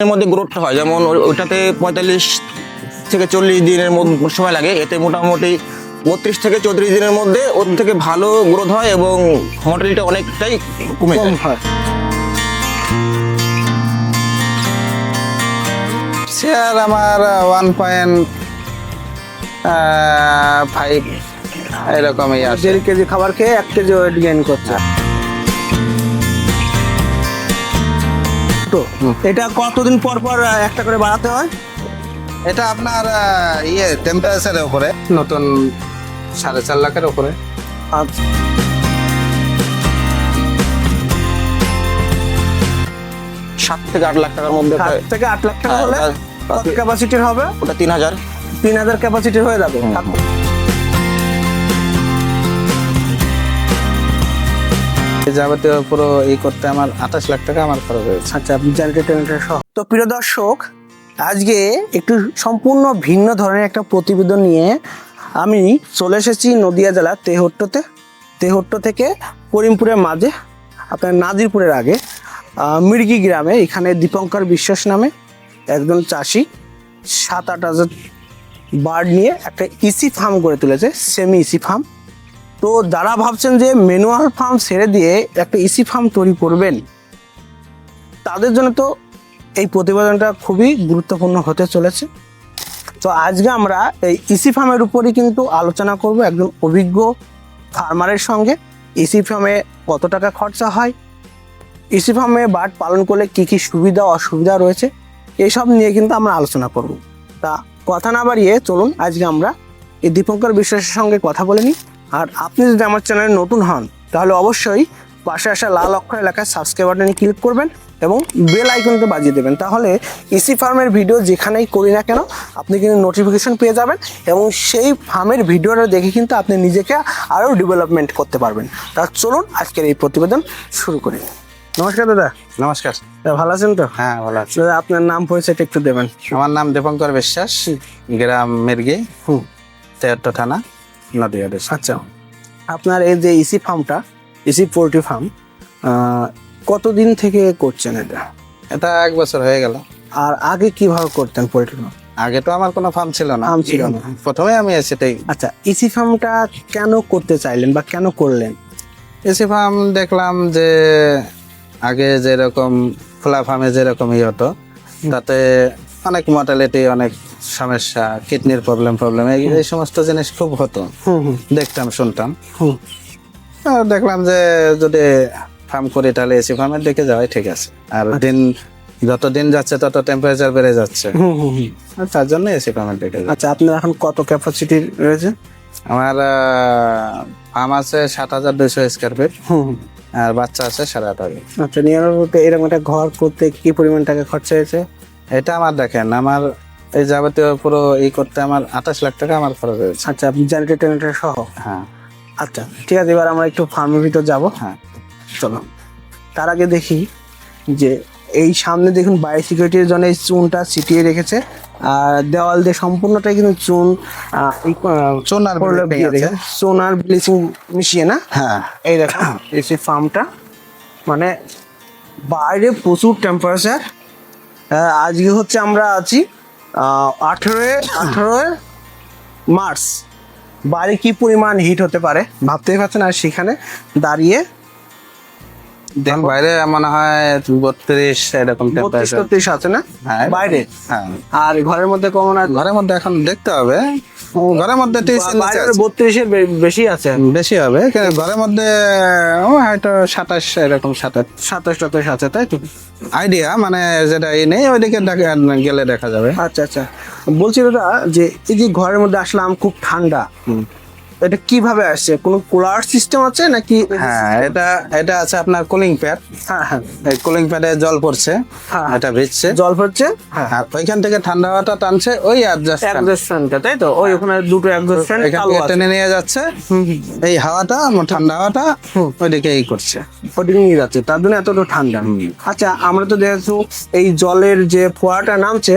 এর মধ্যে গ্রোথটা হয়, যেমন ওইটাতে 45 থেকে 40 দিনের মধ্যে সময় লাগে, এতে মোটামুটি 32 থেকে 34 দিনের মধ্যে ওর থেকে ভালো গ্রোথ হয় এবং মর্টালিটি অনেকটাই কমে কম যায়। হয়। শেয়ার আমার 1.5 এরকমই আছে। 1.5 কেজি খাবার খেয়ে 1 কেজি ওয়েট গেইন করছে। তো এটা কতদিন পর পর একটা করে বাড়াতে হয়? এটা আপনার টেম্পারেচারের উপরে, নতুন 4.5 লাখের উপরে। আচ্ছা, 7 থেকে 8 লাখ টাকার মধ্যে 7 থেকে 8 লাখ টাকা হলে হ্যাঁ, কত ক্যাপাসিটির হবে? ওটা 3000। 3000 ক্যাপাসিটির হয়ে যাবে। এই যাবতীয় পুরো করতে আমার 28 লাখ টাকা আমার খরচ হয়েছে। আচ্ছা, আপনি জেনারেটর সহ। তো প্রিয় দর্শক, আজকে একটু সম্পূর্ণ ভিন্ন ধরনের একটা প্রতিবেদন নিয়ে আমি চলে এসেছি নদিয়া জেলার তেহট্ট থেকে করিমপুরের মাঝে, আপনার নাজিরপুরের আগে মির্গি গ্রামে। এখানে দীপঙ্কর বিশ্বাস নামে একজন চাষি 7-8 হাজার বার্ড নিয়ে একটা ইসি ফার্ম গড়ে তুলেছে, সেমি ইসি ফার্ম। তো যারা ভাবছেন যে ম্যানুয়াল ফার্ম ছেড়ে দিয়ে একটা ইসি ফার্ম তৈরি করবেন, তাদের জন্য তো এই প্রতিবেদনটা খুবই গুরুত্বপূর্ণ হতে চলেছে। তো আজকে আমরা এই ইসি ফার্মের উপরই কিন্তু আলোচনা করব একজন অভিজ্ঞ ফার্মারের সঙ্গে। ইসি ফার্মে কত টাকা খরচা হয়, ইসি ফার্মে বার্ড পালন করলে কি কি সুবিধা অসুবিধা রয়েছে, এইসব নিয়ে কিন্তু আমরা আলোচনা করব। তা কথা না বাড়িয়ে চলুন আজকে আমরা এই দীপঙ্কর বিশ্বাসের সঙ্গে কথা বলে নিই। আর আপনি যদি আমার চ্যানেলে নতুন হন, তাহলে অবশ্যই পাশে আসা লাল অক্ষর এলাকায় সাবস্ক্রাইব বাটনে ক্লিক করবেন এবং বেল আইকনটা বাজিয়ে দেবেন। তাহলে ইসি ফার্মের ভিডিও যেখানেই করি না কেন আপনি কিন্তু নোটিফিকেশন পেয়ে যাবেন এবং সেই ফার্মের ভিডিওটা দেখে কিন্তু আপনি নিজেকে আরও ডেভেলপমেন্ট করতে পারবেন। তা চলুন আজকের এই প্রতিবেদন শুরু করি। নমস্কার দাদা। নমস্কার। তা ভালো আছেন তো? হ্যাঁ, ভালো আছি। দাদা, আপনার নাম পরিচয়টা একটু দেবেন। আমার নাম দীপঙ্কর বিশ্বাস, গ্রাম মির্গি, তেহট্ট থানা, নদিয়া ডিস্ট্রিক্ট। আচ্ছা, আপনার এই যে ইসি ফার্মটা, ইসি পোল্ট্রি ফার্ম, কতদিন থেকে করছেন এটা? এটা 1 বছর হয়ে গেল। আর আগে কিভাবে করতেন পোল্ট্রি ফার্ম? আগে তো আমার কোনো ফার্ম ছিল না। ফার্ম ছিল না। প্রথমে আমি সেটাই আচ্ছা, ইসি ফার্মটা কেন করতে চাইলেন বা কেন করলেন? এসি ফার্ম দেখলাম যে আগে যেরকম খোলা ফার্মে যেরকম হতো, তাতে অনেক মর্টালিটি, অনেক সমস্যা, কিডনির প্রবলেম এই সমস্ত জিনিস খুব হতো, দেখতাম শুনতাম। আর দেখলাম যে যদি ফার্ম করি তাহলে এসি ফার্মের দিকে যাওয়াই ঠিক আছে। আর যত দিন যাচ্ছে তত টেম্পারেচার বেড়ে যাচ্ছে, আর তার জন্য এসি ফার্মের দিকে যাই। আচ্ছা, আপনার এখন কত ক্যাপাসিটি রয়েছে? আমার ফার্ম আছে 7200 স্কোয়ার ফিট, আর বাচ্চা আছে 8.5। আচ্ছা, নিয়মিত এরকম একটা ঘর করতে কি পরিমাণ টাকা খরচা হয়েছে? এটা আমার দেখেন, আমার এই যাবতীয় পুরো করতে আমার 28 লাখ টাকা আমার খরচ হয়েছে। আচ্ছা, আপনি জেনারেটর সহ? হ্যাঁ। আচ্ছা, ঠিক আছে, এবার আমরা একটু ফার্মের ভিতর যাবো। হ্যাঁ, চলো। তার আগে দেখি যে এই সামনে দেখুন বায়োসিকিউরিটির জন্য এই চুনটা ছিটিয়ে রেখেছে, আর দেওয়াল দিয়ে সম্পূর্ণটাই কিন্তু চুন চুন আর bleaching আছে। চুন আর ব্লিচিং মিশিয়ে না? হ্যাঁ। এই দেখুন এই সেই ফার্মটা, মানে বাইরে প্রচুর টেম্পারেচার। আজকে হচ্ছে আমরা আছি 18 মার্চ। বাইরে কি পরিমাণ হিট হতে পারে ভাবতেই পারছেন। আর সেখানে দাঁড়িয়ে দেন বাইরে মনে হয় 32 এরকম টেম্পারেচার 32-33 আছে না হ্যাঁ বাইরে? হ্যাঁ। আর ঘরের মধ্যে কমন আছে? ঘরের মধ্যে এখন দেখতে হবে, ঘরের মধ্যে 30 এর নিচে আছে। 32-এর বেশি আছে, বেশি হবে, কিন্তু ঘরের মধ্যে হয়তো 27 এরকম, 27-28 আছে, তাই তো? আইডিয়া মানে যেটা নেই ওইদিকে গেলে দেখা যাবে। আচ্ছা আচ্ছা, বলছি দাদা যে এই যে ঘরের মধ্যে আসলাম খুব ঠান্ডা, এটা কিভাবে আসছে? কোনো কুলার সিস্টেম আছে নাকি? হ্যাঁ, এটা আছে আপনার কুলিং প্যাড। হ্যাঁ হ্যাঁ, এই কুলিং প্যাডে জল পড়ছে, হ্যাঁ। এটা ভিজছে, জল পড়ছে, হ্যাঁ। আর ওইখান থেকে ঠান্ডা হাওয়াটা টানছে ওই অ্যাডজাস্ট এক্সস্ট ফ্যানটা, তাই তো? ওই ওখানে দুটো এক্সস্ট ফ্যান এখান চালু থেকে আছে। টেনে নিয়ে যাচ্ছে, এই হাওয়াটা ঠান্ডা হাওয়াটা ওইদিকে করছে, ওদিকে নিয়ে যাচ্ছে, তার জন্য এতটা ঠান্ডা। আচ্ছা, আমরা তো দেখছো এই জলের যে ফোয়ারাটা নামছে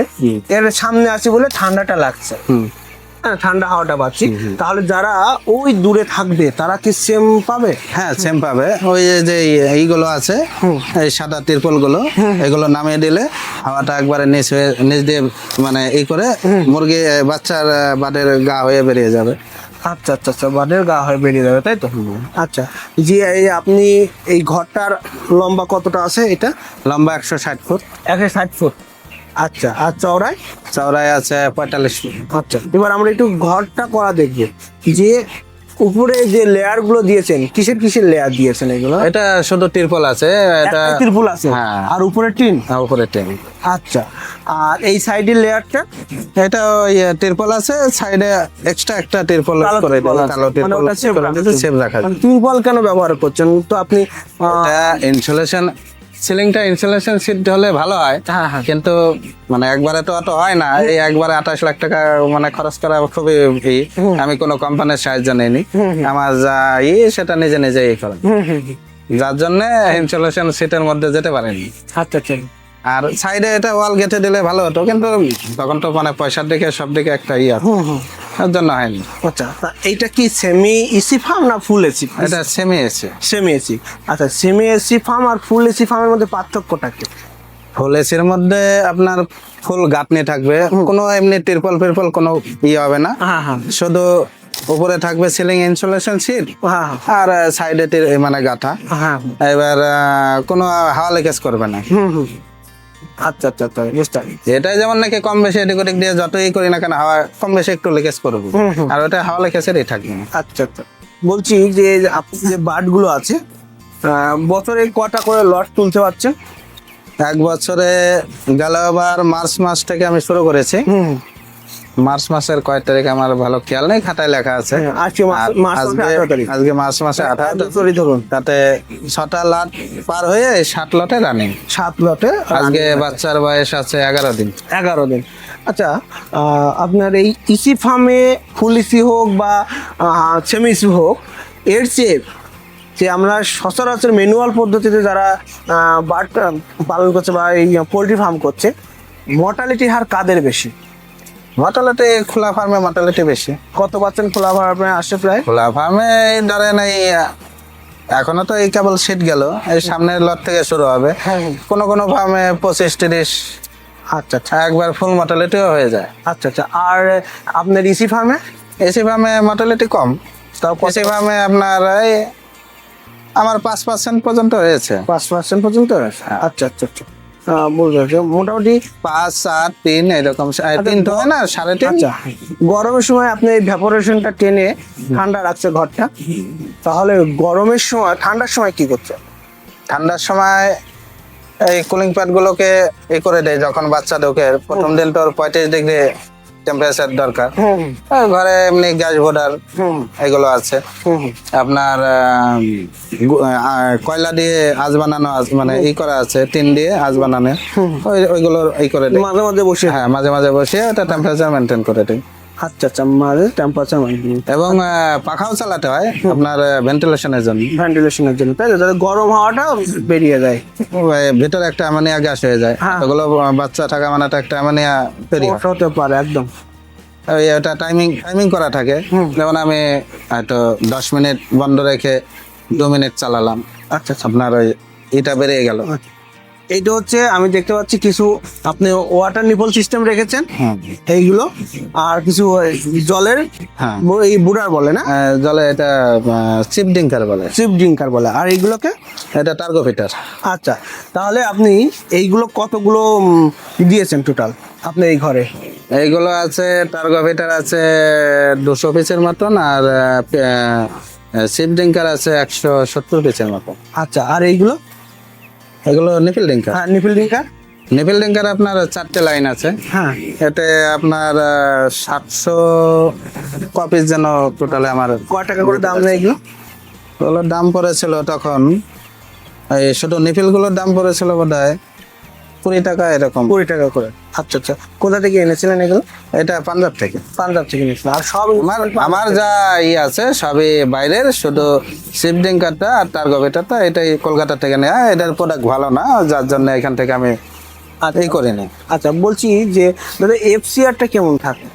এর সামনে আছে বলে ঠান্ডাটা লাগছে। হ্যাঁ ঠান্ডা হাওয়াটা পাচ্ছি। তাহলে যারা ওই দূরে থাকবে তারা কি সেম পাবে? হ্যাঁ সেম পাবে। ওই যে এইগুলো আছে, এই সাদা তিরপল গুলো, এগুলো নামিয়ে দিলে হাওয়াটা একবারে নিচ দিয়ে মানে এই করে মুরগি বাচ্চার বাদের গা হয়ে বেরিয়ে যাবে। আচ্ছা আচ্ছা আচ্ছা, বাদের গা হয়ে বেরিয়ে যাবে, তাই তো? আচ্ছা, জি এই আপনি এই ঘরটার লম্বা কতটা আছে? এটা লম্বা 160 ফুট, 160 ফুট। আচ্ছা, আর চওড়ায়? চওড়ায় আছে 45 ফুট। আচ্ছা, এবার আমরা একটু ঘরটা করা দেখবো। যে উপরে যে লেয়ার গুলো দিয়েছেন, কিসের কিসের লেয়ার দিয়েছেন এগুলো? এটা শুধু তিরপল আছে, এটা একটা ত্রিপল আছে, হ্যাঁ। আর উপরে টিন। উপরে টেন। আচ্ছা, আর এই সাইডের লেয়ারটা? এটা ওই তিরপল আছে, সাইডে এক্সট্রা একটা তিরপল কালো করে তিরপল দিলে, আছে। কালো মানে তিরপল ওটা shape রাখা আছে। সেভ রাখা যায়। মানে টিউবওয়েল কেন ব্যবহার করছেন? তো আপনি এটা ইনসুলেশন, সিলিংটা ইনসুলেশন সিট হলে ভালো হয়, হ্যাঁ হ্যাঁ, কিন্তু মানে একবারে তো অত হয় না। এই একবারে 28 লাখ টাকা মানে খরচ করা খুবই আমি কোনো কোম্পানির সাহায্য নিইনি, আমার যা সেটা নিজে নিজে করে, যার জন্য ইনসুলেশন সিটের মধ্যে যেতে পারেনি। আচ্ছা আচ্ছা। আর সাইডে এটা ওয়াল গেটে দিলে ভালো হতো, কিন্তু তখন তো মানে পয়সার দিকে সব দিকে একটা আছে, তার জন্য হয়নি। আচ্ছা, তা এইটা কি সেমি এসি ফার্ম না ফুল এসি? এটা সেমি এসে। Semi AC. আচ্ছা, সেমি এসি ফার্ম আর ফুল এসি ফার্মের মধ্যে পার্থক্যটা কি? ফুল এসির মধ্যে আপনার ফুল গাঁথনি থাকবে, কোনো এমনি তিরপল ফিরপল কোনো হবে না, হ্যাঁ হ্যাঁ শুধু উপরে থাকবে সিলিং ইনসুলেশন সিট, হ্যাঁ আর সাইডে মানে গাঁথা। হ্যাঁ। এবার কোনো হাওয়া লিকেজ করবে না। আচ্ছা আচ্ছা আচ্ছা, বুঝতে পারছি। এটাই যেমন নাকি কম বেশি এদিক ওদিক দিয়ে যতই করি না কেন হাওয়া কম বেশি একটু লিকেজ করবে, আর ওটা হাওয়া লিকেজেরই থাকবে না। আচ্ছা আচ্ছা, বলছি যে আপনি যে বার্ড গুলো আছে, বছরে কটা করে লট তুলতে পারছেন? এক বছরে গেল আবার মার্চ মাস থেকে আমি শুরু করেছি। মার্চ মাসের কয় তারিখ আমার ভালো খেয়াল নেই, খাতায় লেখা আছে। আজকে আর মার্চ মাসের আজকে 18 তারিখ। আজকে মার্চ মাসে 18 সরি ধরুন, তাতে 6টা লট পার হয়ে 7 লটে রানিং। 7 লটে আজকে বাচ্চার বয়স আছে 11 দিন। 11 দিন। আচ্ছা, আপনার এই ইসি ফার্মে ফুল ইসি হোক বা সেমি ইসি হোক, এর চেয়ে যে আমরা সচরাচর ম্যানুয়াল পদ্ধতিতে যারা বার্ড পালন করছে বা এই পোলট্রি ফার্ম করছে, মর্টালিটি হার কাদের বেশি? মর্টালিটি খোলা ফার্মে মর্টালিটি বেশি। কত পার্সেন্ট খোলা ফার্মে আসে প্রায়? খোলা ফার্মে ধরেন এই এখনো তো এই কেবল সিট গেল, এই সামনের লট থেকে শুরু হবে। কোনো কোনো ফার্মে 25-30। আচ্ছা আচ্ছা একবার ফুল মর্টালিটিও হয়ে যায়। আচ্ছা আচ্ছা। আর আপনার ইসি ফার্মে? এসি ফার্মে মর্টালিটি কম, তাও এসি ফার্মে আপনার এই আমার 5% পর্যন্ত হয়েছে। 5% পর্যন্ত আছে? আচ্ছা আচ্ছা আচ্ছা, বুঝতে পারছি। মোটামুটি 5, 7, 3 এরকম, 3 তো হয় না, 3.5। আচ্ছা, গরমের সময় আপনি এই ভ্যাপোরেশনটা টেনে ঠান্ডা রাখছে ঘরটা, তাহলে গরমের সময় ঠান্ডার সময় কি করছে? ঠান্ডার সময় এই কুলিং প্যাড গুলোকে এই করে দেয়। যখন বাচ্চা ঢোকে প্রথম দিন তো 35 ডিগ্রি টেম্পারেচার দরকার, আর ঘরে এমনি গ্যাস ভোডার এগুলো আছে। আপনার কয়লা দিয়ে আঁচ বানানো মানে ই করা আছে, টিন দিয়ে আঁচ বানানো, ওইগুলো এই করে দেয় মাঝে মাঝে বসে? হ্যাঁ, মাঝে মাঝে বসে ওটা টেম্পারেচার মেনটেন করে দেয়। আচ্ছা আচ্ছা, মাঝে টেম্পারেচার এবং পাখাও চালাতে হয় আপনার ভেন্টিলেশনের জন্য, ভেন্টিলেশনের জন্য, তাই তো? যাতে গরম হাওয়াটা বেরিয়ে যায়। ভিতরে একটা অ্যামোনিয়া গ্যাস হয়ে যায়, হ্যাঁ। ওগুলো বাচ্চা থাকা মানে তো একটা অ্যামোনিয়া তৈরি হয়। হতে পারে একদম। ওই এটা টাইমিং করা থাকে, যেমন আমি হয়তো 10 মিনিট বন্ধ রেখে 2 মিনিট চালালাম, আচ্ছা আচ্ছা। আপনার ওই এটা বেরিয়ে গেল। এইটা হচ্ছে আমি দেখতে পাচ্ছি কিছু আপনি ওয়াটার নিপল সিস্টেম রেখেছেন, এইগুলো, আর কিছু জলের হ্যাঁ, এই বুড়ার বলে না, জলে এটা চিপ ডিঙ্কার বলে, চিপ ড্রিঙ্কার বলে, আর এইগুলোকে? এটা টার্গোফিটার। আচ্ছা, তাহলে আপনি এইগুলো কতগুলো দিয়েছেন টোটাল আপনি এই ঘরে? এইগুলো আছে টার্গোফিটার আছে 200 পিসের মতন, আর চিপ ডিঙ্কার আছে 170 পিসের মতন। আচ্ছা, আর এইগুলো? এগুলো নিপিল ডিঙ্কার। হ্যাঁ, নিপিল ড্রিঙ্কার। নিপিল ডিঙ্কার আপনার 4টে লাইন আছে। হ্যাঁ, এতে আপনার 700 কপিস যেন টোটালে আমার। কয় টাকা করে দাম নেই এগুলো? ওগুলোর দাম পড়েছিল তখন, এই শুধু নিপিলগুলোর দাম পড়েছিল বোধ হয় 20 টাকা এরকম। 20 টাকা করে। আচ্ছা আচ্ছা, কোথা থেকে এনেছিলেন এগুলো? এটা পাঞ্জাব থেকে। পাঞ্জাব থেকে এনেছিলেন? আর সব আমার যা আছে সবই বাইরের, শুধু শিপ ডিঙ্কারটা আর টার্গোভেটারটা এটাই কলকাতা থেকে নেওয়া। এটার প্রোডাক্ট ভালো না, যার জন্য এখান থেকে আমি এই করিনি। আচ্ছা, বলছি যে দাদা এফসিআরটা কেমন থাকে?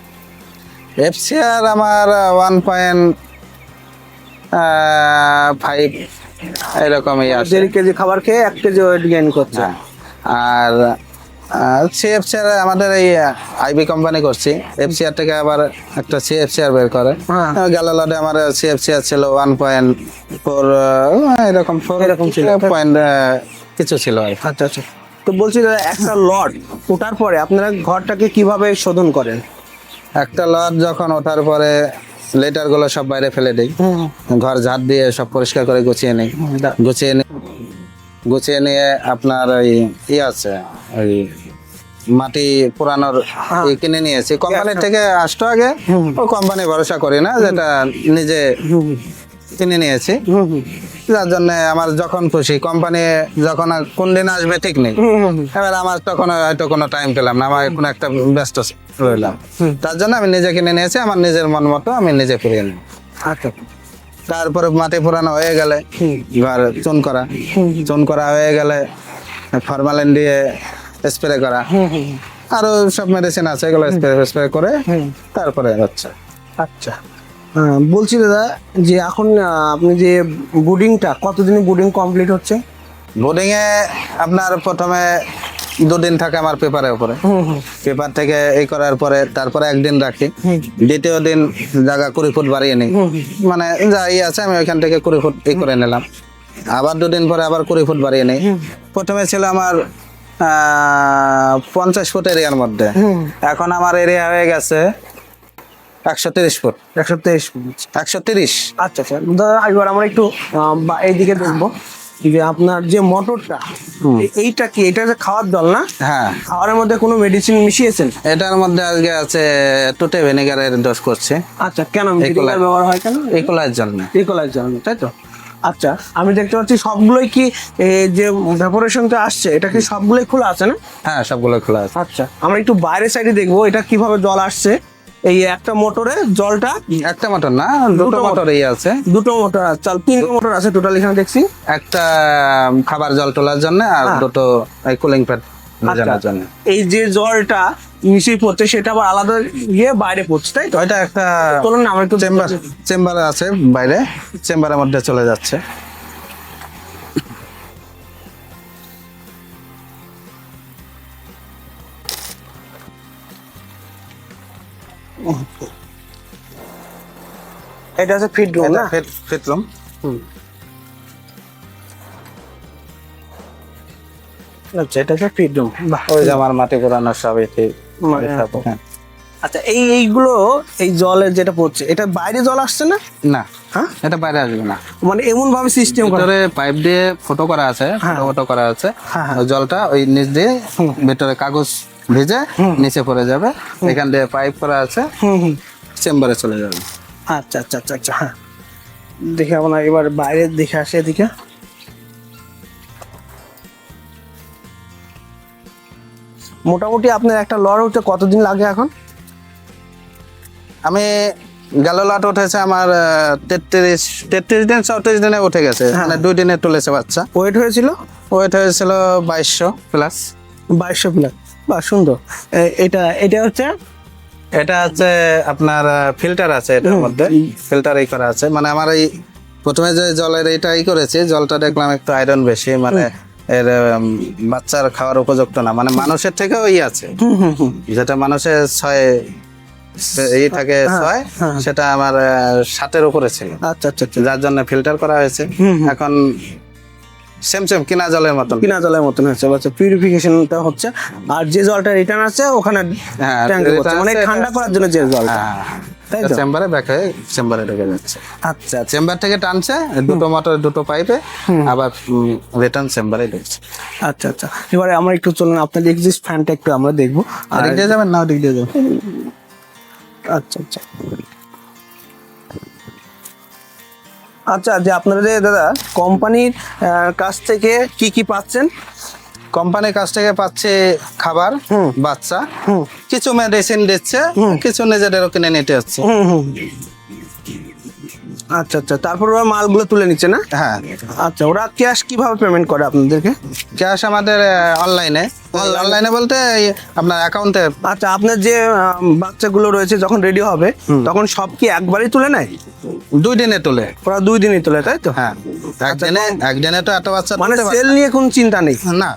এফসিআর আমার 1.5 এরকমই আছে। 1.5 কেজি খাবার খেয়ে 1 কেজি ওয়েট গেইন করছে। হ্যাঁ। আর সিএফসিআর আমাদের এই আইবি কোম্পানি করছি, এফসিআর থেকে আবার একটা সিএফসিআর বের করে। হ্যাঁ। গেল লটে আমার সিএফসিআর ছিল 1.4 এরকম ছিল। পয়েন্ট কিছু ছিল আর কি। আচ্ছা আচ্ছা। তো বলছি দাদা, একটা লট ওঠার পরে আপনারা ঘরটাকে কিভাবে শোধন করেন? একটা লট যখন ওঠার পরে লেটার গুলো সব বাইরে ফেলে দিই, ঘর ঝাড় দিয়ে সব পরিষ্কার করে গুছিয়ে নিই। গুছিয়ে নিয়ে আপনার ওই আছে ওই মাটি পুরানোর কিনে নিয়েছি কোম্পানি থেকে আসতো আগে। ও কোম্পানি ভরসা করি না, যেটা নিজে কিনে নিয়েছি। যার জন্য আমার যখন খুশি কোম্পানি যখন কোন দিন আসবে ঠিক নেই। এবার আমার তখন হয়তো কোনো টাইম পেলাম না, আমার কোনো একটা ব্যস্ত রইলাম, তার জন্য আমি নিজে কিনে নিয়েছি। আমার নিজের মন মতো আমি নিজে ফিরিয়ে নিই। আচ্ছা। তারপরে মাটি পুরানো হয়ে গেলে ঘর চুন করা হয়ে গেলে ফরমালিন দিয়ে স্প্রে করা, আরো সব মেডিসিন আছে, এগুলো স্প্রে করে তারপরে হচ্ছে। আচ্ছা। বলছি দাদা যে এখন আপনি যে বুডিংটা কতদিনে বুডিং কমপ্লিট হচ্ছে? বোর্ডিং এ আপনার প্রথমে 2 দিন থাকে আমার পেপারের উপরে। পেপার থেকে এই করার পরে তারপরে 1 দিন রাখি। দ্বিতীয় দিন জায়গা 20 ফুট বাড়িয়ে নিই, মানে যা আছে আমি ওইখান থেকে 20 ফুট এই করে নিলাম। আবার 2 দিন পরে আবার 20 ফুট বাড়িয়ে নিই। প্রথমে ছিল আমার 50 ফুট এরিয়ার মধ্যে, এখন আমার এরিয়া হয়ে গেছে 130 ফুট। 123 মিনিট। 130। আচ্ছা আচ্ছা দাদা, এবার আমরা একটু এইদিকে দেখবো যে আপনার যে মোটরটা, এইটা কি, এটা যে খাওয়ার জল না? হ্যাঁ, খাওয়ারের মধ্যে কোনো মেডিসিন মিশিয়েছেন? এটার মধ্যে আজকে আছে টুটে ভিনেগারের ডোজ করছে। আচ্ছা, কেন ভিনেগার ব্যবহার হয় কেন? ইকোলাইয়ের জন্য। ইকোলাইয়ের জন্য, তাই তো? আচ্ছা, আমি দেখতে পাচ্ছি সবগুলোই কি যে ভ্যাপোরেশনটা আসছে এটা কি সবগুলোই খোলা আছে না? হ্যাঁ, সবগুলো খোলা আছে। আচ্ছা, আমরা একটু বাইরের সাইডে দেখবো এটা কিভাবে জল আসছে। এই একটা মোটরে জলটা, একটা মোটর না, দুটো মোটরই আছে। দুটো মোটর আছে, 3টে মোটর আছে টোটাল এখানে দেখছি। একটা খাবার জল তোলার জন্য আর দুটো কুলিং প্যাড লাগানোর জন্য। এই যে জলটা নিচেই পড়ছে সেটা আবার আলাদা গিয়ে বাইরে পড়ছে, তাই তো? ওইটা একটা চলুন না আমরা একটু চেম্বার আছে বাইরে, চেম্বারের মধ্যে চলে যাচ্ছে। এটা হচ্ছে ফিড রুম না? Fit room. আচ্ছা, এটা হচ্ছে ফিড রুম। বাহ, ওই যে আমার মাটি পুরানো সব এতে। হ্যাঁ। আচ্ছা, এইগুলো এই জলের যেটা পড়ছে এটা বাইরে জল আসছে না? না, হ্যাঁ, এটা বাইরে আসবে না। মানে এমন ভাবে সিস্টেম করা, ভিতরে পাইপ দিয়ে ফুটো করা আছে, ফুটো করা আছে। ওই জলটা ওই নিচ দিয়ে ভিতরে কাগজ ভিজে নিচে পড়ে যাবে, এখান দিয়ে পাইপ করা আছে, চেম্বারে চলে যাবে। আচ্ছা আচ্ছা আচ্ছা আচ্ছা। হ্যাঁ, দেখে আপনার এবার বাইরে দেখে আসে এদিকে। মোটামুটি আপনার একটা লড় উঠতে কতদিন লাগে এখন? আমি গেল লট উঠেছে আমার 33 দিন 34 দিনে উঠে গেছে, মানে 2 দিনে তুলেছে বাচ্চা। ওয়েট হয়েছিল? ওয়েট হয়েছিল 2200 প্লাস। 2200 প্লাস, বাহ সুন্দর। এটা হচ্ছে আপনার ফিল্টার আছে এটার মধ্যে, ফিল্টার এই করা আছে। মানে আমার এই প্রথমে যে জলের এইটাই করেছি, জলটা দেখলাম একটু আয়রন বেশি, মানে এর বাচ্চার খাওয়ার উপযুক্ত না, মানে মানুষের থেকেও আছে, যেটা মানুষের 6 এই থাকে 6, সেটা আমার 7-এর উপরে ছিল। আচ্ছা আচ্ছা, যার জন্য ফিল্টার করা হয়েছে। এখন সেম কিনা জলের মতন হচ্ছে, আচ্ছা পিউরিফিকেশনটা হচ্ছে। আর যে জলটা রিটার্ন আছে ওখানে ট্যাঙ্কে পড়ছে, মানে ঠান্ডা করার জন্য যে জলটা, তাই তো? চেম্বারে ব্যাক হয়ে চেম্বারে ঢুকে যাচ্ছে। আচ্ছা, চেম্বার থেকে টানছে দুটো মোটর, দুটো পাইপে, আবার রিটার্ন চেম্বারে ঢুকছে। আচ্ছা আচ্ছা। এবারে আমরা একটু চলুন আপনার এক্সিস্ট ফ্যানটা একটু আমরা দেখবো। আর দিক দিয়ে যাবেন না, দিক দিয়ে যাবেন। আচ্ছা আচ্ছা আচ্ছা। যে আপনারা যে দাদা কোম্পানির কাছ থেকে কি কি পাচ্ছেন? কোম্পানির কাছ থেকে পাচ্ছে খাবার, বাচ্চা, কিছু মেডিসিন দিচ্ছে, কিছু নিজেদেরও কিনে নিতে হচ্ছে। আচ্ছা আচ্ছা, তারপর ওরা মালগুলো তুলে নিচ্ছে না? হ্যাঁ, আচ্ছা, ওরা ক্যাশ কিভাবে পেমেন্ট করে আপনাদেরকে? ক্যাশ আমাদের অনলাইনে বলতে এই আপনার অ্যাকাউন্টে। আচ্ছা, আপনার যে বাচ্চাগুলো রয়েছে যখন রেডি হবে তখন সব কি একবারই তুলে নেয়? 2 দিনে তোলে। ওরা 2 দিনই তোলে, তাই তো? হ্যাঁ, একদিনে তো এত বাচ্চা মানে তুলতে পারে সেল নিয়ে কোনো চিন্তা নেই, না।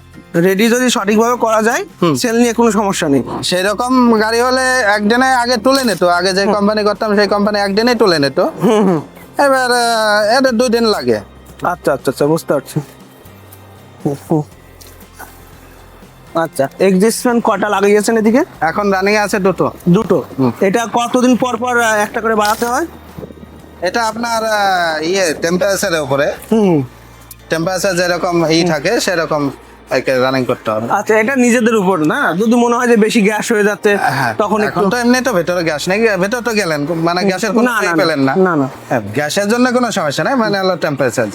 রেডি যদি সঠিকভাবে করা যায় সেল নিয়ে কোনো সমস্যা নেই। সেই রকম গাড়ি হলে একদিনে আগে তুলে নিত, আগে যে কোম্পানি করতাম সেই কোম্পানি একদিনেই তুলে নিত। এবার এদের 2 দিন লাগে। আচ্ছা আচ্ছা আচ্ছা, বুঝতে পারছি। আচ্ছা, এক্সিস্টমেন্ট কটা লাগিয়েছেন এদিকে? এখন রানিং আছে দুটো। এটা কতদিন পর পর একটা করে বাড়াতে হয়? এটা আপনার টেম্পারেচারের উপরে, হুম। টেম্পারেচার যেরকম থাকে সেরকম রানিং করতে হবে। আচ্ছা, এটা নিজেদের উপর না, যদি মনে হয় যে বেশি গ্যাস হয়ে যাচ্ছে হ্যাঁ, তখন এখন তো এমনি তো ভেতরে গ্যাস নেই, ভেতর তো গেলেন মানে গ্যাসের কোনো পেলেন না। না না। হ্যাঁ, গ্যাসের জন্য কোনো সমস্যা নাই, মানে হলো টেম্পারেচার।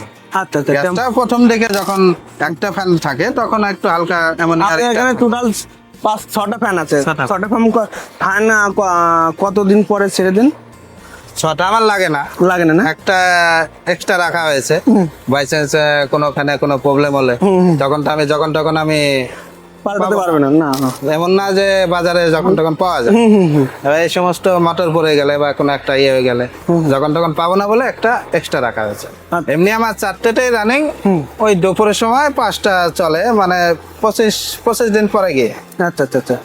আচ্ছা আচ্ছা, গ্যাসটা প্রথম দিকে যখন একটা ফ্যান থাকে তখন একটু হালকা এমন আপনার এখানে টোটাল 5-6টা ফ্যান আছে। 6টা ফ্যান কতদিন পরে ছেড়ে দিন? 6টা আমার লাগে না, না? একটা এক্সট্রা রাখা হয়েছে বাই চান্স কোনো ফ্যানে কোনো প্রবলেম হলে যখন তখন আমি পাল্টাতে পারবে না? না না। এমন না যে বাজারে যখন তখন পাওয়া যায়। এবার এই সমস্ত মোটর পড়ে গেলে বা কোনো একটা হয়ে গেলে যখন তখন পাবো না বলে একটা এক্সট্রা রাখা হয়েছে। এমনি আমার 4টেতেই রানিং, ওই দুপুরের সময় 5টা চলে, মানে 25 দিন পরে গিয়ে। আচ্ছা আচ্ছা আচ্ছা,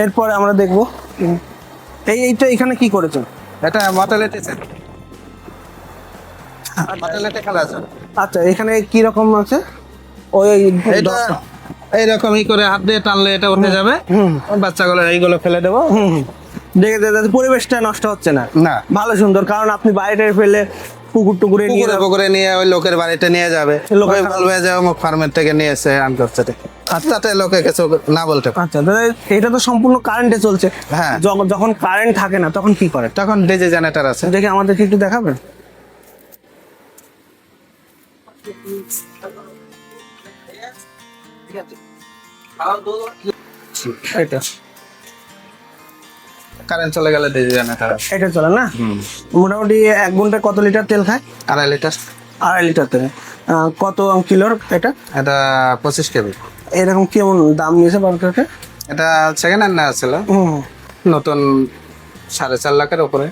এরপরে আমরা দেখবো এইটা এখানে কি করেছেন? এটা মর্টালিটি খেলা আছে। আচ্ছা, এখানে কি রকম আছে? ওই এটা এইরকমই করে হাত দিয়ে টানলে এটা উঠে যাবে, বাচ্চাগুলো এইগুলো ফেলে দেবো। দেখে পরিবেশটা নষ্ট হচ্ছে না? না, ভালো সুন্দর, কারণ আপনি বাইরে ফেলে পুকুরে নিয়ে পুকুরে নিয়ে ওই লোকের বাড়িতে নিয়ে যাবে, লোকে বলবে যে অমুক ফার্মের থেকে নিয়ে এসে আনকরছে, তাতে লোকে কিছু না বলতে পারে। আচ্ছা দাদা, এটা তো সম্পূর্ণ কারেন্টে চলছে। হ্যাঁ, যখন কারেন্ট থাকে না তখন কি করে? তখন ডিজে জেনারেটর আছে। দেখে আমাদেরকে একটু দেখাবেন? এটা কারেন্ট চলে গেলে ডিজে জেনারেটর আছে। এটা চলে না? মোটামুটি 1 ঘন্টায় কত লিটার তেল খায়? 2.5 লিটার। 2.5 লিটার তেল। কত কিলোর এটা? এটা 25 কেবি। এরকম কেমন দাম নিয়েছে বারোটাকে? এটা সেকেন্ড হ্যান্ড নেওয়া ছিল, নতুন 4.5 লাখের উপরে।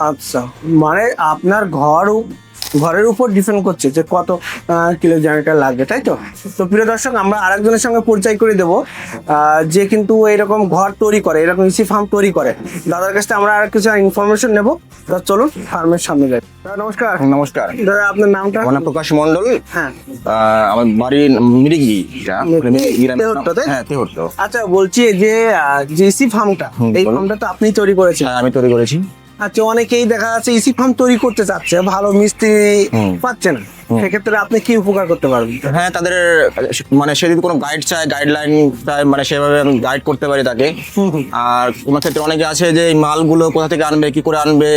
আচ্ছা, মানে আপনার ঘরের উপর ডিপেন্ড করছে যে কত কিলো জেনারেটর লাগবে, তাই তো? তো প্রিয় দর্শক, আমরা আরেকজনের সঙ্গে পরিচয় করে দেবো যে কিন্তু এরকম ঘর তৈরি করে, এরকম ইসি ফার্ম তৈরি করে। দাদার কাছ থেকে আমরা আর কিছু ইনফরমেশন নেবো। দাদা চলুন ফার্মের সামনে যাই। দাদা নমস্কার। নমস্কার দাদা, আপনার নামটা? আমার নাম প্রকাশ মন্ডল। হ্যাঁ, আমার বাড়ি মিরিগি। তেহট্ট, তাই? হ্যাঁ, তেহট্ট। আচ্ছা, বলছি যে ইসি ফার্মটা, এই ফার্মটা তো আপনি তৈরি করেছেন? হ্যাঁ, আমি তৈরি করেছি। আচ্ছা, অনেকেই দেখা যাচ্ছে ইসি ফার্ম তৈরি করতে চাচ্ছে, ভালো মিস্ত্রি পাচ্ছে না, সেক্ষেত্রে আপনি কি উপকার করতে পারবেন? হ্যাঁ, তাদের মানে সে যদি কোনো গাইড চায়, গাইডলাইন চায়, মানে সেভাবে আমি গাইড করতে পারি তাকে। আর কোনো ক্ষেত্রে অনেকে আছে যে এই মালগুলো কোথা থেকে আনবে, কি করে আনবে,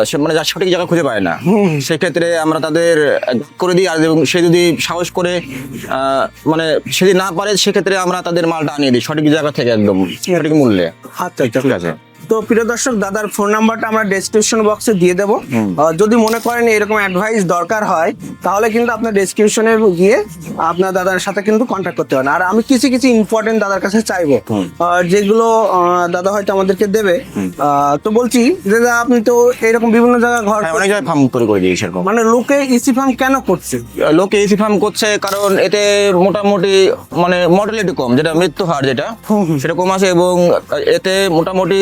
সে মানে যার সঠিক জায়গা খুঁজে পায় না, সেক্ষেত্রে আমরা তাদের করে দিই। আর সে যদি সাহস করে মানে সে যদি না পারে, সেক্ষেত্রে আমরা তাদের মালটা আনিয়ে দিই সঠিক জায়গা থেকে, একদম সঠিক মূল্যে। আচ্ছা আচ্ছা, ঠিক আছে। তো প্রিয় দর্শক, দাদার ফোন নাম্বারটা আমরা ডেসক্রিপশন বক্সে দিয়ে দেবো। যদি মনে করেন এরকম অ্যাডভাইস দরকার হয়, তাহলে কিন্তু আপনার ডেসক্রিপশনে গিয়ে আপনার দাদার সাথে কিন্তু কন্ট্যাক্ট করতে পারেন। আর আমি কিছু ইম্পর্টেন্ট দাদার কাছে চাইবো, যেগুলো দাদা হয়তো আমাদেরকে দেবে। তো বলছি যে দাদা, আপনি তো এরকম বিভিন্ন জায়গায় ঘর, অনেক জায়গায় ফার্ম তৈরি করে দিই সেরকম। মানে লোকে ইসি ফার্ম কেন করছে? লোকে এসি ফার্ম করছে কারণ এতে মোটামুটি মানে মর্টালিটি কম, যেটা মৃত্যু হার যেটা সেটা কম আছে, এবং এতে মোটামুটি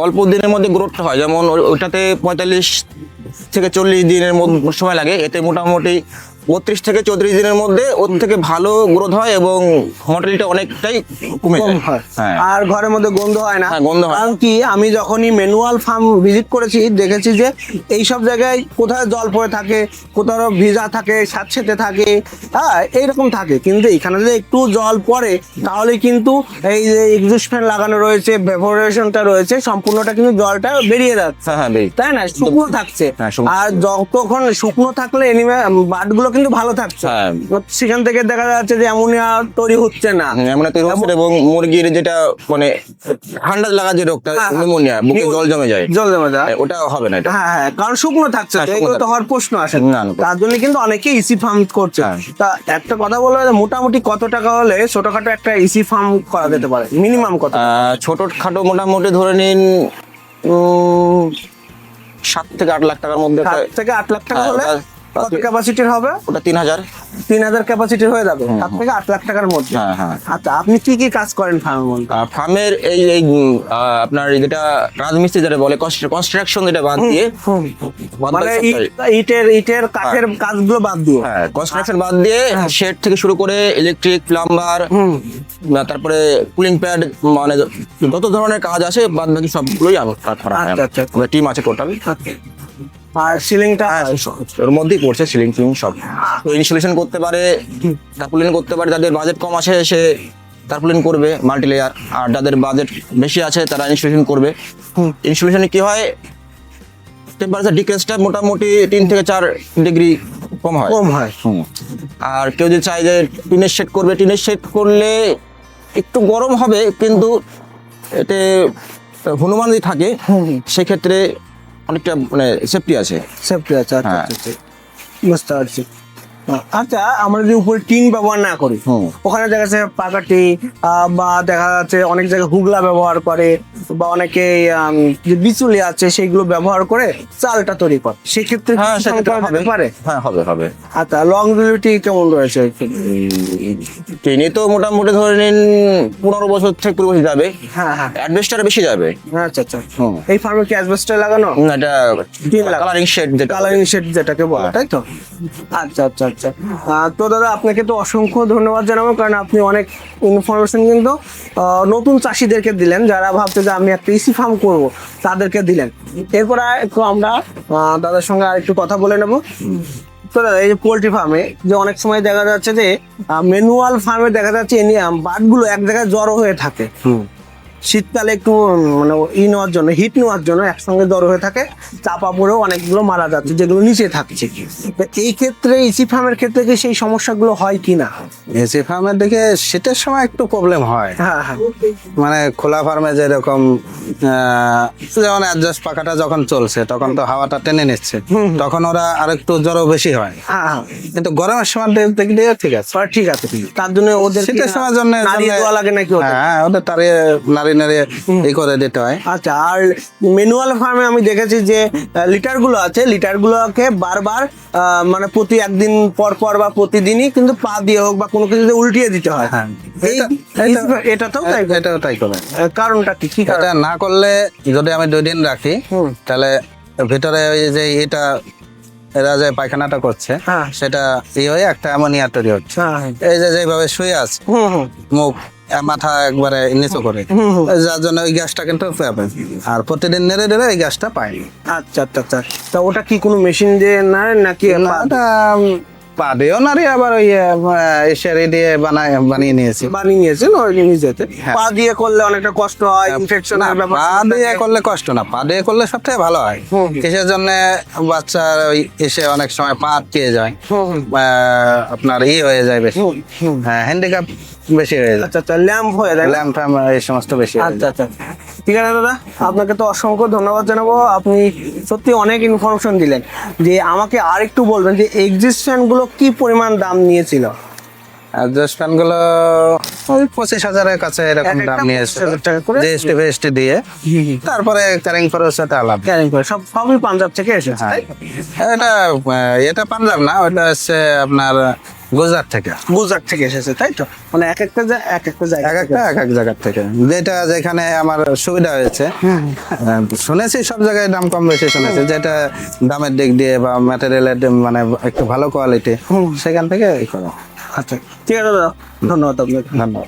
অল্প দিনের মধ্যে গ্রোথটা হয়। যেমন ওইটাতে 45 থেকে 40 দিনের মধ্যে সময় লাগে, এতে মোটামুটি 32 থেকে 34 দিনের মধ্যে ওর থেকে ভালো গ্রোথ হয় এবং মর্টালিটি অনেকটাই কমে যায়। হ্যাঁ, আর ঘরের মধ্যে গন্ধ হয় না? হ্যাঁ, গন্ধ হয়। কারণ কি, আমি যখনই ম্যানুয়াল ফার্ম ভিজিট করেছি, দেখেছি যে এই সব জায়গায় কোথায় জল পড়ে থাকে, কোথাও ভিজা থাকে, স্যাঁতসেঁতে থাকে, হ্যাঁ এইরকম থাকে। কিন্তু এখানে যদি একটু জল পড়ে, তাহলে কিন্তু এই যে এক্সস্ট ফ্যান লাগানো রয়েছে, ভেপোরেশনটা রয়েছে, সম্পূর্ণটা কিন্তু জলটা বেরিয়ে যাচ্ছে, হ্যাঁ, তাই না? শুকনো থাকছে। হ্যাঁ, শুকনো। আর যতক্ষণ শুকনো থাকলে বার্ডগুলো কিন্তু ভালো থাকছে। হ্যাঁ। সেখান থেকে দেখা যাচ্ছে যে অ্যামোনিয়া তৈরি হচ্ছে না। এমন তৈরি হচ্ছে এবং মুরগির যেটা মানে ঠান্ডা লাগা যে রোগটা হ্যাঁ, হ্যাঁ। নিউমোনিয়া, বুকে জল জমে যায়, জল জমে যায়। ওটা হবে না এটা। হ্যাঁ হ্যাঁ, কারণ শুকনো থাকছে, হ্যাঁ, তো শুকনো এগুলো তো থাকছে। হওয়ার প্রশ্ন আসে না, না। না। তার জন্য কিন্তু অনেকেই ইসি ফার্ম করছে। হ্যাঁ। তা একটা কথা বলবো যে মোটামুটি কত টাকা হলে ছোটখাটো একটা ইসি ফার্ম করা যেতে পারে, মিনিমাম কত? ছোট খাটো মোটামুটি ধরে নিন 7 থেকে 8 লাখ টাকার মধ্যে 7 থেকে 8 লাখ টাকা হ্যাঁ, হলে কত ক্যাপাসিটির হবে? ওটা 3000। 3000 ক্যাপাসিটির হয়ে যাবে, 7 থেকে 8 লাখ টাকার মধ্যে। হ্যাঁ, হ্যাঁ। আচ্ছা, আপনি কি কি কাজ করেন ফার্মের মধ্যে? ফার্মের এই এই আপনার যেটা রাজমিস্ত্রি যেটা বলে কনস্ট্রাকশন, যেটা বাদ দিয়ে বাদ মানে বাকি সবটাই। ইটের কাঠের কাজগুলো বাদ দিয়ে। হ্যাঁ, কনস্ট্রাকশন বাদ দিয়ে শেড থেকে শুরু করে ইলেকট্রিক, প্লাম্বার, তারপরে কুলিং প্যাড, মানে যত ধরনের কাজ আছে বাদ বাকি সবগুলোই আমার করা হয়। আচ্ছা, আচ্ছা। আমাদের টিম আছে টোটাল। আর সিলিংটা ওর মধ্যেই পড়ছে সিলিং ফিলিং সব। তো ইনস্টলেশন করতে পারে, টার্পুলিন করতে পারে, যাদের বাজেট কম আসে সে টার্পুলিন করবে মাল্টি লেয়ার, আর যাদের বাজেট বেশি আছে তারা ইনস্টলেশন করবে। ইনস্টলেশনে কি হয়, টেম্পারেচার ডিক্রিজটা মোটামুটি 3 থেকে 4 ডিগ্রি কম হয়। কম হয়। আর কেউ যদি চায় যে টিনের শেড করবে, টিনের শেড করলে একটু গরম হবে, কিন্তু এতে হনুমান যদি থাকে সেক্ষেত্রে অনেকটা মানে সেফটি আছে। সেফটি আছে। আচ্ছা হ্যাঁ। আচ্ছা, বুঝতে পারছি। আচ্ছা, আমরা যদি উপরে টিন ব্যবহার না করি, ওখানে দেখা যাচ্ছে পাকাটি বা দেখা যাচ্ছে অনেক জায়গায় হুগলা ব্যবহার করে, বা অনেকে যে বিচুলি আছে সেইগুলো ব্যবহার করে চালটা তৈরি করে, সেক্ষেত্রে হ্যাঁ, কি সেক্ষেত্রে সংখ্যা হবে। হতে পারে? হ্যাঁ, হবে। আচ্ছা, লংজিভিটি কেমন রয়েছে? ট্রেনে তো মোটামুটি ধরে নিন 15 বছর থেকে 20 বছর যাবে। হ্যাঁ হ্যাঁ, অ্যাডভেস্টারে বেশি যাবে। আচ্ছা আচ্ছা। এই ফার্মে কি অ্যাসবেস্টস লাগানো? না, এটা টিন লাগানো। কালারিং শেড, যেটা কালারিং শেড যেটাকে বলে, তাই তো? আচ্ছা আচ্ছা আচ্ছা। তো দাদা, আপনাকে তো অসংখ্য ধন্যবাদ জানাবো, কারণ আপনি অনেক ইনফরমেশন কিন্তু নতুন চাষিদেরকে দিলেন, যারা ভাবছে যে আমি একটা ইসি ফার্ম করব, তাদেরকে দিলেন। এরপর একটু আমরা দাদার সঙ্গে আর একটু কথা বলে নেব। তো দাদা, এই যে পোল্ট্রি ফার্মে যে অনেক সময় দেখা যাচ্ছে যে ম্যানুয়াল ফার্মে দেখা যাচ্ছে বার্ডগুলো এক জায়গায় জড়ো হয়ে থাকে, শীতকালে একটু মানে নেওয়ার জন্য, হিট নেওয়ার জন্য একসঙ্গে জড়ো হয়ে থাকে, চাপা পড়েও অনেকগুলো মারা যাচ্ছে যেগুলো নিচে থাকছে। তো এই ক্ষেত্রে ইসি ফার্মের ক্ষেত্রে কি সেই সমস্যাগুলো হয় কিনা? এসি ফার্মের দিকে শীতের সময় একটু প্রবলেম হয়। হ্যাঁ হ্যাঁ, মানে খোলা ফার্মে যেরকম যেমন অ্যাডজাস্ট পাখাটা যখন চলছে তখন তো হাওয়াটা টেনে নিচ্ছে, তখন ওরা আরেকটু জড়ো বেশি হয়। হ্যাঁ হ্যাঁ, কিন্তু গরমের সময় দেখলে ঠিক আছে। ঠিক আছে। তার জন্য ওদের শীতের সময় জন্য নাড়িয়ে দেওয়া লাগে নাকি ওদের? হ্যাঁ, ওদের তারিয়ে নাড়িয়ে এই করে দিতে হয়। আচ্ছা, আর ম্যানুয়াল ফার্মে আমি দেখেছি যে লিটারগুলো আছে, লিটারগুলোকে বারবার মানে প্রতি একদিন পর পর বা প্রতিদিনই কিন্তু পা দিয়ে হোক বা কোনো কিছু উল্টিয়ে দিতে হয়। হ্যাঁ, এটাতেও তাই? এটাও তাই করে। কারণটা কি? কি কারণ? এটা না করলে যদি আমি 2 দিন রাখি, তাহলে ভিতরে ওই যে এরা যে পায়খানাটা করছে, হ্যাঁ। সেটা হয়ে একটা অ্যামোনিয়া তৈরি হচ্ছে। হ্যাঁ, এই যে যেভাবে শুয়ে আছে, মুখ মাথা একবারে নিচু করে, যার জন্য ওই গ্যাসটা কিন্তু পাবে, আর প্রতিদিন নেড়ে নেড়ে এই গ্যাসটা পায়। আচ্ছা আচ্ছা আচ্ছা। তা ওটা কি কোনো মেশিন দিয়ে নাড়েন নাকি? ওটা পা দিয়েও নাড়ি, আবার ওই এসে দিয়ে বানিয়ে নিয়েছি। বানিয়ে নিয়েছেন ওই নিজেতে? পা দিয়ে করলে অনেকটা কষ্ট হয়, ইনফেকশনের ব্যাপার। পা দিয়ে করলে কষ্ট না, পা দিয়ে করলে সবথেকে ভালো হয়। কিসের জন্য বাচ্চার ওই এসে অনেক সময় পা আটকে যায়, আপনার হয়ে যায় বেশি, হ্যাঁ, হ্যান্ডিক্যাপ বেশি হয়ে যায়। আচ্ছা আচ্ছা, ল্যাম্প হয়ে যায়। ল্যাম্প ট্যাম্প এই সমস্ত বেশি হয়ে আচ্ছা যায়। আচ্ছা, ঠিক আছে দাদা, আপনাকে তো অসংখ্য ধন্যবাদ জানাবো। আপনি সত্যি অনেক ইনফরমেশন দিলেন। যে আমাকে আর একটু বলবেন যে এক্সিস্ট ফ্যানগুলো কি পরিমাণ দাম নিয়েছিল? অ্যাডজাস্ট ফ্যান গুলো ওই 25,000-এর কাছে এরকম দাম নিয়েছে, 25,000 টাকা করে জিএসটি ফিএসটি দিয়ে। তারপরে ক্যারিং খরচ সাথে আলাদা। ক্যারিং করে সবই পাঞ্জাব থেকে এসেছে, তাই? এটা পাঞ্জাব না, ওটা হচ্ছে আপনার গুজরাট থেকে। গুজরাট থেকে এসেছে, তাই তো? মানে এক একটা জায়গা এক এক জায়গার থেকে, যেটা যেখানে আমার সুবিধা হয়েছে। শুনেছি সব জায়গায় দাম কম বেশি শুনেছি, যেটা দামের দিক দিয়ে বা ম্যাটেরিয়ালের মানে একটু ভালো কোয়ালিটি, সেখান থেকে এই করা। আচ্ছা, ঠিক আছে দাদা, ধন্যবাদ আপনাকে। ধন্যবাদ।